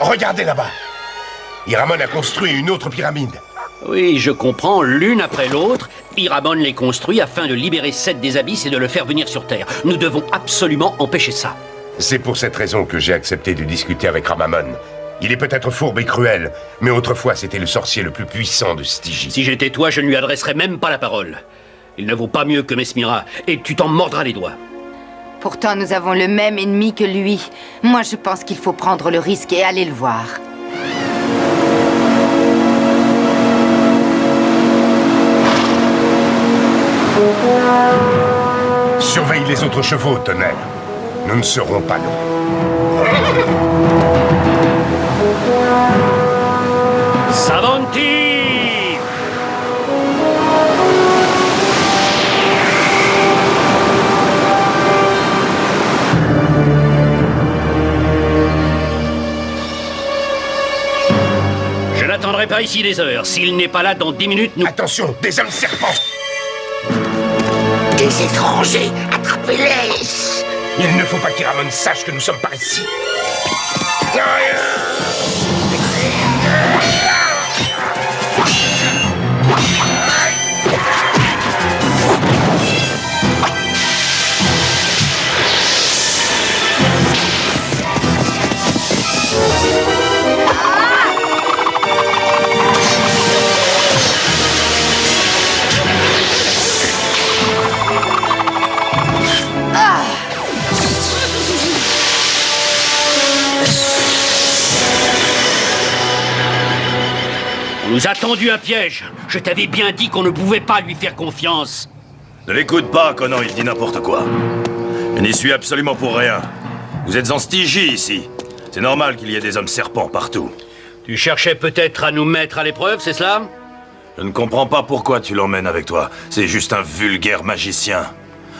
Regardez là-bas. Iramon a construit une autre pyramide. Oui, je comprends, l'une après l'autre, Iramon les construit afin de libérer Seth des abysses et de le faire venir sur Terre. Nous devons absolument empêcher ça. C'est pour cette raison que j'ai accepté de discuter avec Ramamon. Il est peut-être fourbe et cruel, mais autrefois c'était le sorcier le plus puissant de Stygie. Si j'étais toi, je ne lui adresserais même pas la parole. Il ne vaut pas mieux que Mesmira, et tu t'en mordras les doigts. Pourtant, nous avons le même ennemi que lui. Moi, je pense qu'il faut prendre le risque et aller le voir. Surveille les autres chevaux, Tonnerre. Nous ne serons pas loin. Savanti! Je n'attendrai pas ici des heures. S'il n'est pas là dans 10 minutes, nous... Attention, des hommes serpents! Des étrangers, attrapez-les! Il ne faut pas qu'Iramon sache que nous sommes par ici. On nous a tendu un piège. Je t'avais bien dit qu'on ne pouvait pas lui faire confiance. Ne l'écoute pas, Conan, il dit n'importe quoi. Je n'y suis absolument pour rien. Vous êtes en Stygie, ici. C'est normal qu'il y ait des hommes serpents partout. Tu cherchais peut-être à nous mettre à l'épreuve, c'est cela? Je ne comprends pas pourquoi tu l'emmènes avec toi. C'est juste un vulgaire magicien.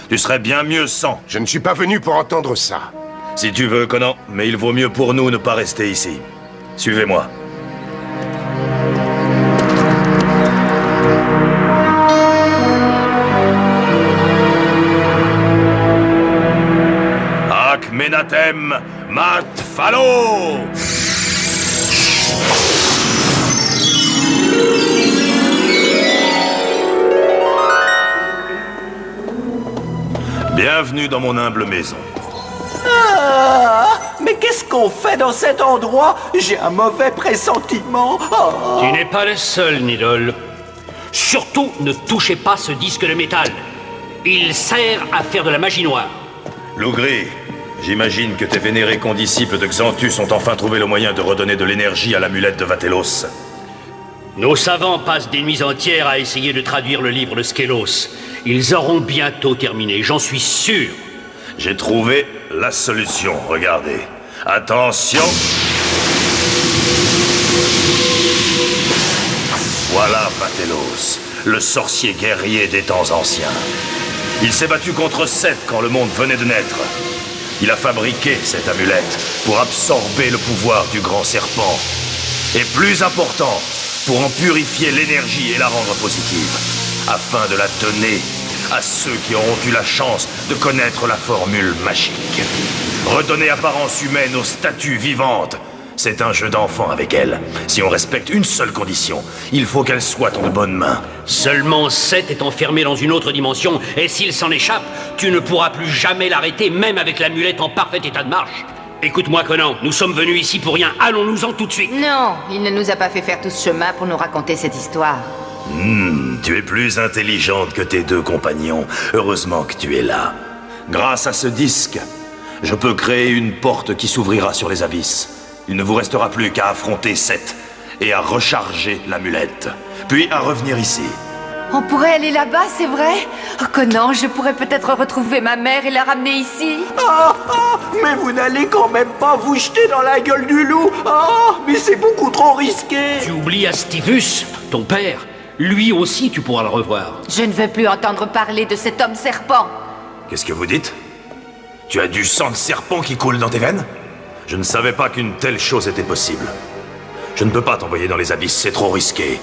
Tu serais bien mieux sans. Je ne suis pas venu pour entendre ça. Si tu veux, Conan, mais il vaut mieux pour nous ne pas rester ici. Suivez-moi. Menatem Mat Falo! Bienvenue dans mon humble maison. Ah, mais qu'est-ce qu'on fait dans cet endroit? J'ai un mauvais pressentiment. Oh. Tu n'es pas le seul, Nidol. Surtout, ne touchez pas ce disque de métal. Il sert à faire de la magie noire. Lougri, j'imagine que tes vénérés condisciples de Xanthus ont enfin trouvé le moyen de redonner de l'énergie à l'amulette de Vatellos. Nos savants passent des nuits entières à essayer de traduire le livre de Skelos. Ils auront bientôt terminé, j'en suis sûr. J'ai trouvé la solution, regardez. Attention. Voilà Vatellos, le sorcier guerrier des temps anciens. Il s'est battu contre Seth quand le monde venait de naître. Il a fabriqué cette amulette pour absorber le pouvoir du grand serpent. Et plus important, pour en purifier l'énergie et la rendre positive, afin de la donner à ceux qui auront eu la chance de connaître la formule magique. Redonner apparence humaine aux statues vivantes. C'est un jeu d'enfant avec elle. Si on respecte une seule condition, il faut qu'elle soit en de bonnes mains. Seulement Seth est enfermé dans une autre dimension, et s'il s'en échappe, tu ne pourras plus jamais l'arrêter, même avec l'amulette en parfait état de marche. Écoute-moi, Conan, nous sommes venus ici pour rien. Allons-nous-en tout de suite. Non, il ne nous a pas fait faire tout ce chemin pour nous raconter cette histoire. Tu es plus intelligente que tes deux compagnons. Heureusement que tu es là. Grâce à ce disque, je peux créer une porte qui s'ouvrira sur les abysses. Il ne vous restera plus qu'à affronter Seth et à recharger l'amulette, puis à revenir ici. On pourrait aller là-bas, c'est vrai? Oh, Conan, je pourrais peut-être retrouver ma mère et la ramener ici. Mais vous n'allez quand même pas vous jeter dans la gueule du loup. Mais c'est beaucoup trop risqué. Tu oublies Astivus, ton père. Lui aussi, tu pourras le revoir. Je ne veux plus entendre parler de cet homme serpent. Qu'est-ce que vous dites? Tu as du sang de serpent qui coule dans tes veines? Je ne savais pas qu'une telle chose était possible. Je ne peux pas t'envoyer dans les abysses, c'est trop risqué.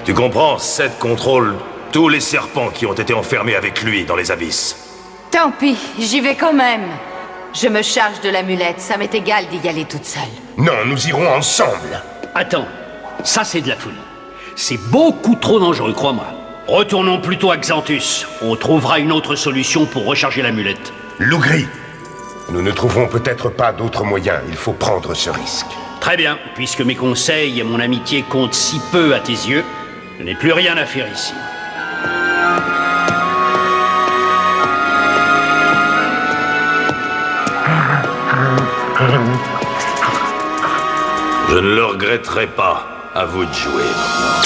Tu comprends, Seth contrôle tous les serpents qui ont été enfermés avec lui dans les abysses. Tant pis, j'y vais quand même. Je me charge de l'amulette, ça m'est égal d'y aller toute seule. Non, nous irons ensemble. Attends, ça c'est de la folie. C'est beaucoup trop dangereux, crois-moi. Retournons plutôt à Xanthus. On trouvera une autre solution pour recharger l'amulette. Loup Gris, nous ne trouverons peut-être pas d'autre moyen. Il faut prendre ce risque. Très bien, puisque mes conseils et mon amitié comptent si peu à tes yeux, je n'ai plus rien à faire ici. Je ne le regretterai pas. À vous de jouer maintenant.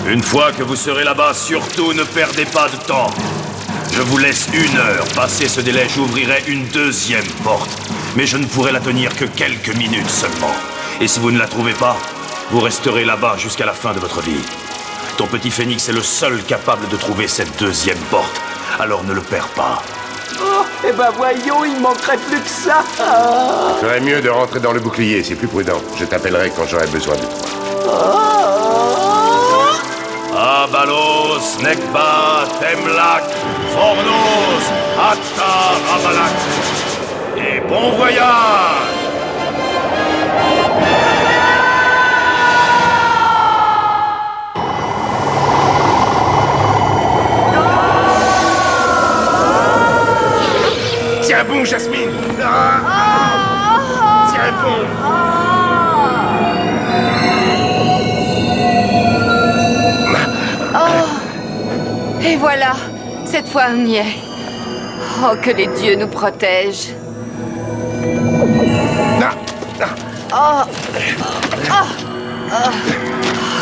Une fois que vous serez là-bas, surtout ne perdez pas de temps. Je vous laisse 1 heure. Passé ce délai, j'ouvrirai une 2e porte. Mais je ne pourrai la tenir que quelques minutes seulement. Et si vous ne la trouvez pas, vous resterez là-bas jusqu'à la fin de votre vie. Ton petit phénix est le seul capable de trouver cette 2e porte. Alors ne le perds pas. Oh, eh ben voyons, il manquerait plus que ça. Ah. Il ferait mieux de rentrer dans le bouclier, c'est plus prudent. Je t'appellerai quand j'aurai besoin de toi. Abalos, Nekba, Temlak, Fornos, Atta, Rabalak. Et bon voyage! Tiens bon, Jasmine! Tiens bon! Et voilà, cette fois on y est. Oh, que les dieux nous protègent.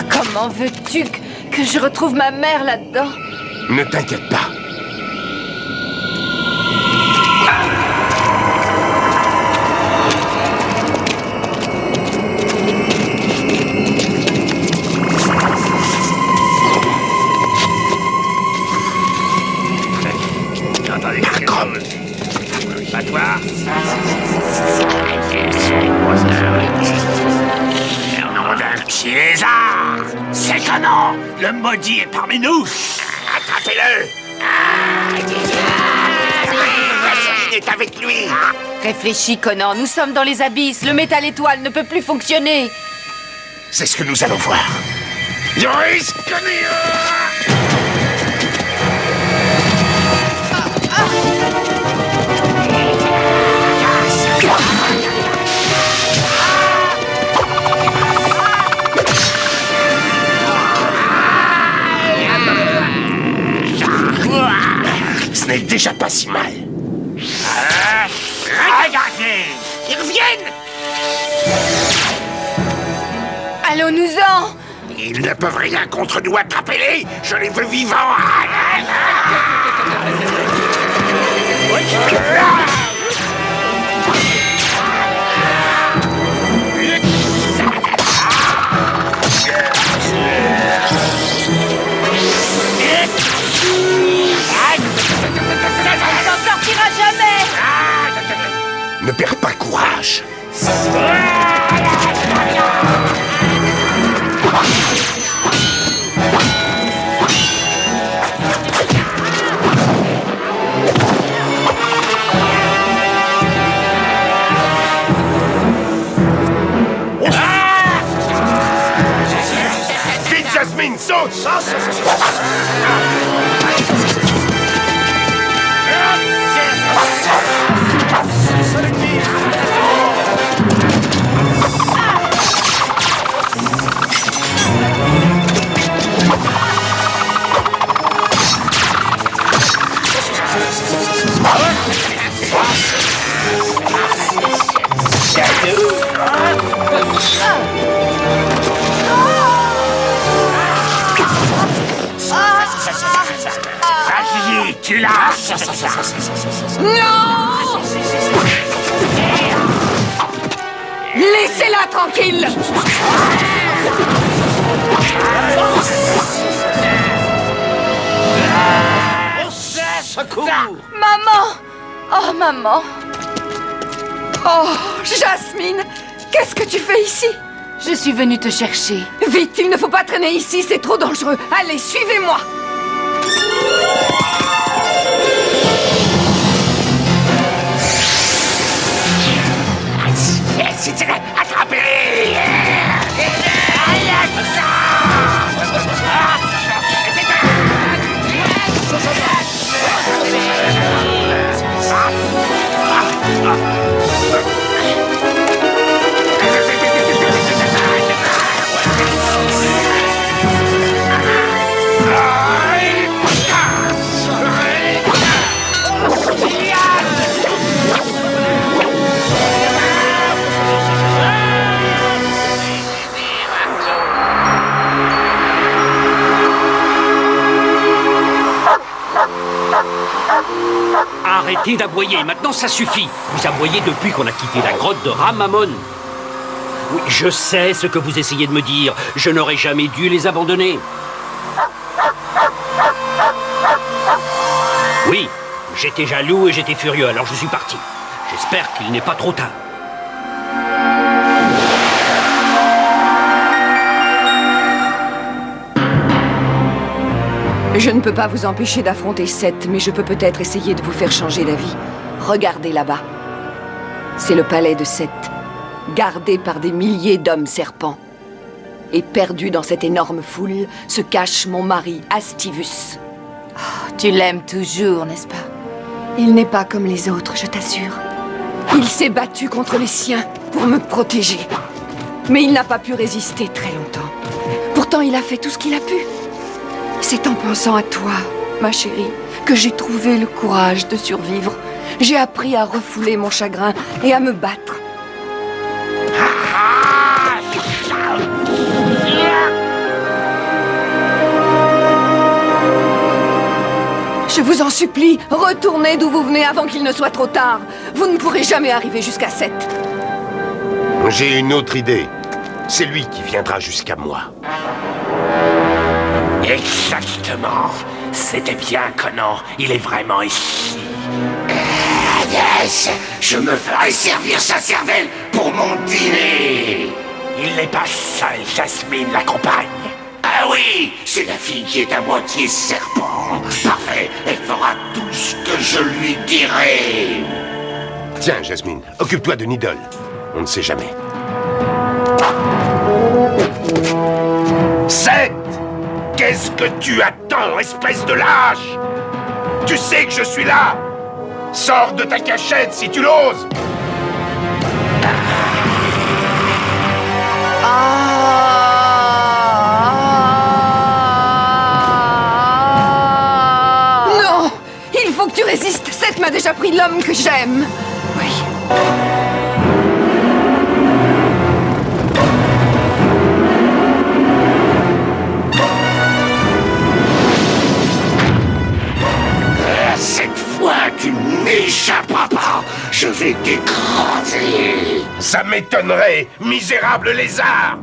Comment veux-tu que je retrouve ma mère là-dedans? Ne t'inquiète pas. Pas toi. Nom d'un petit lézard. C'est Conan. Le maudit est parmi nous. Attrapez-le. Jasmine est avec lui. Réfléchis, Conan, nous sommes dans les abysses. Le métal étoile ne peut plus fonctionner. C'est ce que nous allons voir. Yoris ce n'est déjà pas si mal. Regardez, ils reviennent. Allons-nous-en. Ils ne peuvent rien contre nous, attrapez-les. Je les veux vivants. On s'en sortira jamais. Ne perds pas courage. Vite, Jasmine, saute! Vas-y, tu lâches. Non. Laissez-la tranquille. Maman. Oh, maman. Oh, Jasmine, qu'est-ce que tu fais ici? Je suis venue te chercher. Vite, il ne faut pas traîner ici, c'est trop dangereux. Allez, suivez-moi. Attrapez-les! Arrêtez d'aboyer, maintenant ça suffit. Vous aboyez depuis qu'on a quitté la grotte de Ramamon. Oui, je sais ce que vous essayez de me dire. Je n'aurais jamais dû les abandonner. Oui, j'étais jaloux et j'étais furieux, alors je suis parti. J'espère qu'il n'est pas trop tard. Je ne peux pas vous empêcher d'affronter Seth, mais je peux peut-être essayer de vous faire changer d'avis. Regardez là-bas. C'est le palais de Seth, gardé par des milliers d'hommes serpents. Et perdu dans cette énorme foule se cache mon mari, Astivus. Tu l'aimes toujours, n'est-ce pas? Il n'est pas comme les autres, je t'assure. Il s'est battu contre les siens pour me protéger. Mais il n'a pas pu résister très longtemps. Pourtant, il a fait tout ce qu'il a pu. C'est en pensant à toi, ma chérie, que j'ai trouvé le courage de survivre. J'ai appris à refouler mon chagrin et à me battre. Je vous en supplie, retournez d'où vous venez avant qu'il ne soit trop tard. Vous ne pourrez jamais arriver jusqu'à Seth. J'ai une autre idée. C'est lui qui viendra jusqu'à moi. Exactement. C'était bien, Conan. Il est vraiment ici. Yes, je me ferai servir sa cervelle pour mon dîner. Il n'est pas seul, Jasmine l'accompagne. Ah oui, c'est la fille qui est à moitié serpent. Parfait, elle fera tout ce que je lui dirai. Tiens, Jasmine, occupe-toi de Needle. On ne sait jamais. Seth! Qu'est-ce que tu attends, espèce de lâche? Tu sais que je suis là! Sors de ta cachette si tu l'oses! Non! Il faut que tu résistes. Seth m'a déjà pris l'homme que j'aime. Oui. Cette fois, tu n'échapperas pas. Je vais t'écraser. Ça m'étonnerait, misérable lézard!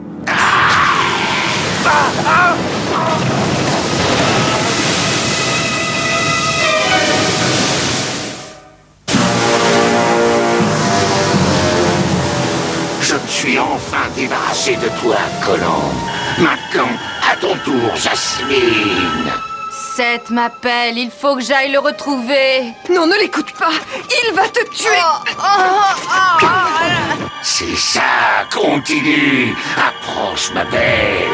Je me suis enfin débarrassé de toi, Conan. Maintenant, à ton tour, Jasmine. Seth m'appelle, il faut que j'aille le retrouver. Non, ne l'écoute pas. Il va te tuer. C'est ça, continue. Approche, ma belle.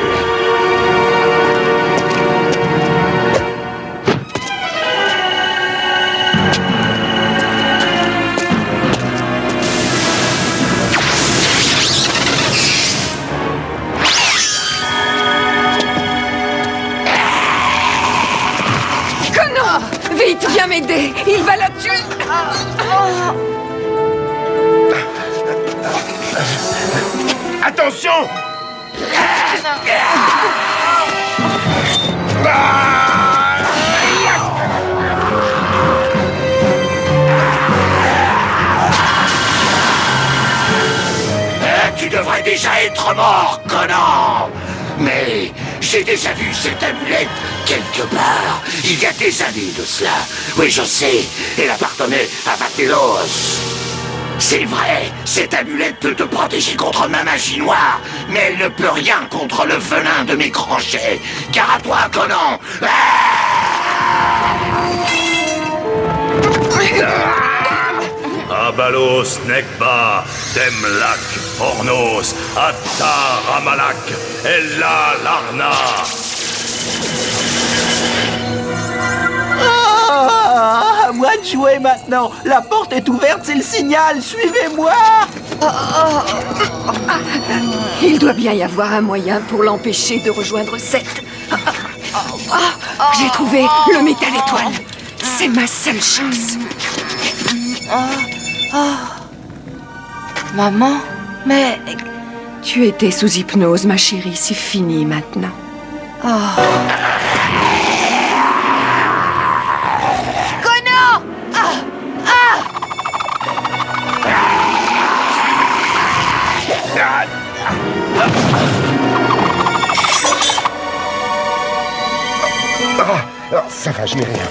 Conan, vite, viens m'aider. Il va la tuer. Attention! Tu devrais déjà être mort, Conan. Mais j'ai déjà vu cette amulette quelque part, il y a des années de cela. Oui, je sais, elle appartenait à Vatelos. C'est vrai, cette amulette peut te protéger contre ma magie noire, mais elle ne peut rien contre le venin de mes crochets. Car à toi, Conan. Abalos, Nekba, Temlak. Ornos, Atta Ramalak, Ella Larna. Ah, à moi de jouer maintenant. La porte est ouverte, c'est le signal. Suivez-moi. Il doit bien y avoir un moyen pour l'empêcher de rejoindre Seth. J'ai trouvé le métal étoile. C'est ma seule chance. Maman? Mais... Tu étais sous hypnose, ma chérie. C'est fini maintenant. Conan! Ça va, je n'ai rien.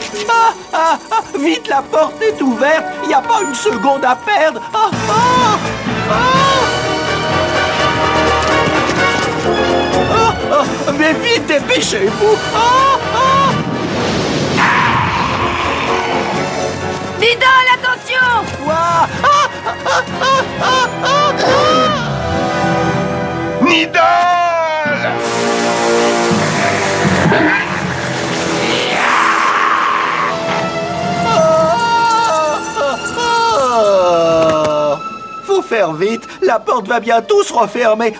Vite, la porte est ouverte. Il n'y a pas une seconde à perdre. Mais vite, dépêchez-vous. Vidal, attention! Nidal! Faut faire vite. La porte va bientôt se refermer.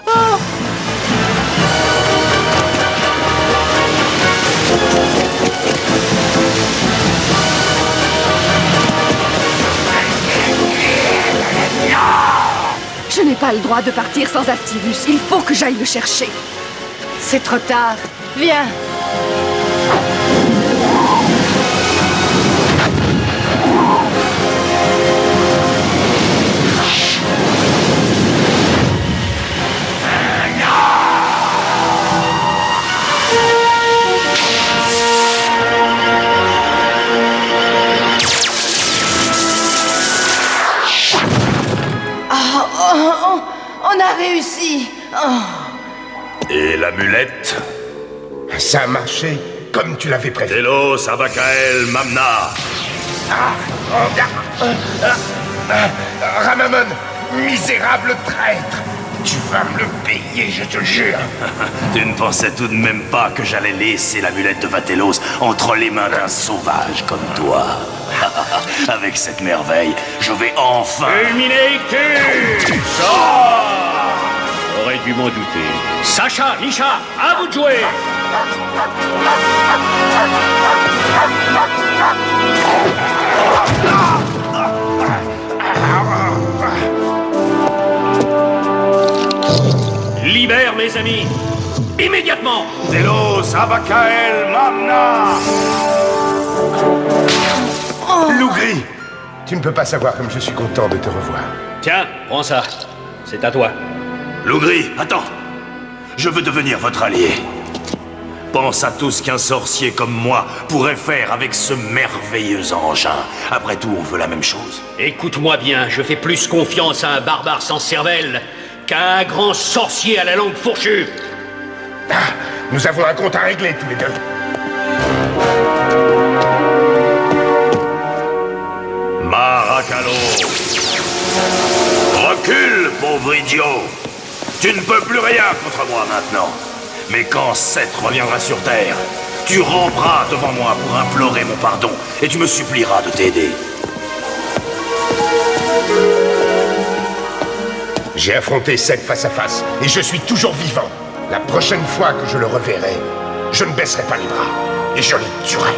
Je n'ai pas le droit de partir sans Activus. Il faut que j'aille le chercher. C'est trop tard. Viens! On a réussi! Et l'amulette? Ça a marché, comme tu l'avais prévu. Telos, Abakael, Mamna. Ramamon, misérable traître! Tu vas me le payer, je te le jure! Tu ne pensais tout de même pas que j'allais laisser l'amulette de Vatellos entre les mains d'un sauvage comme toi. Avec cette merveille, je vais enfin... Fulminatus! Aurais dû m'en douter. Sacha, Misha, à vous de jouer! Libère mes amis! Immédiatement! Telos, Abakael, Mamna. Loup gris! Tu ne peux pas savoir comme je suis content de te revoir. Tiens, prends ça. C'est à toi. Lougri, attends. Je veux devenir votre allié. Pense à tout ce qu'un sorcier comme moi pourrait faire avec ce merveilleux engin. Après tout, on veut la même chose. Écoute-moi bien, je fais plus confiance à un barbare sans cervelle qu'à un grand sorcier à la langue fourchue. Nous avons un compte à régler tous les deux. Maracalo. Recule, pauvre idiot. Tu ne peux plus rien contre moi maintenant. Mais quand Seth reviendra sur Terre, tu ramperas devant moi pour implorer mon pardon et tu me supplieras de t'aider. J'ai affronté Seth face à face et je suis toujours vivant. La prochaine fois que je le reverrai, je ne baisserai pas les bras et je le tuerai.